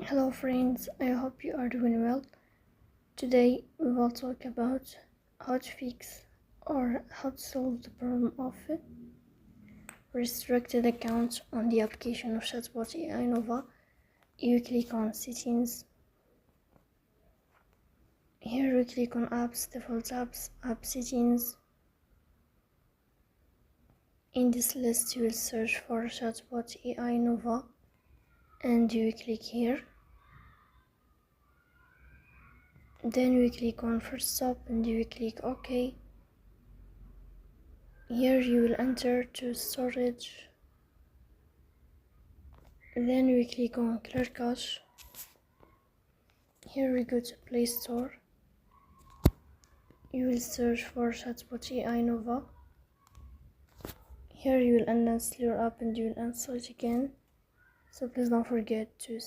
Hello friends, I hope you are doing well. Today we will talk about how to fix or how to solve the problem of restricted accounts on the application of Chatbot AI Nova. You click on settings. Here we click on apps, default apps, app settings. In this list you will search for Chatbot AI Nova and you click here. Then we click on first stop and you click OK. Here you will enter to storage. Then we click on clear cache. Here we go to Play Store. You will search for Chatbot AI Nova. Here you will uninstall your app and you will install it again. So please don't forget to